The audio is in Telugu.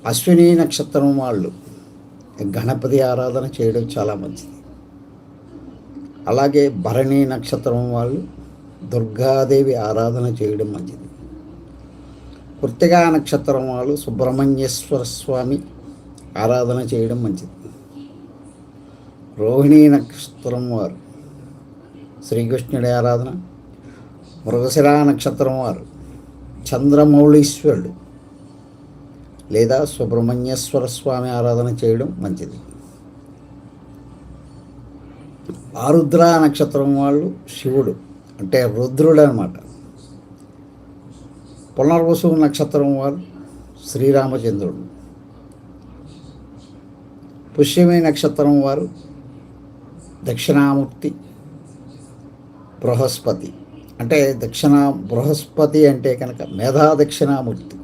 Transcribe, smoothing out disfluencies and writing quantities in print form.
అశ్విని నక్షత్రం వాళ్ళు గణపతి ఆరాధన చేయడం చాలా మంచిది. అలాగే భరణి నక్షత్రం వాళ్ళు దుర్గాదేవి ఆరాధన చేయడం మంచిది. కృత్తికా నక్షత్రం వాళ్ళు సుబ్రహ్మణ్యేశ్వర స్వామి ఆరాధన చేయడం మంచిది. రోహిణీ నక్షత్రం వారు శ్రీకృష్ణుడి ఆరాధన, మృగశిరా నక్షత్రం వారు చంద్రమౌళీశ్వరుడు లేదా సుబ్రహ్మణ్యేశ్వర స్వామి ఆరాధన చేయడం మంచిది. ఆరుద్ర నక్షత్రం వాళ్ళు శివుడు అంటే రుద్రుడు అన్నమాట. పునర్వసు నక్షత్రం వారు శ్రీరామచంద్రుడు. పుష్యమి నక్షత్రం వారు దక్షిణామూర్తి బృహస్పతి. అంటే బృహస్పతి అంటే కనుక మేధా దక్షిణామూర్తి.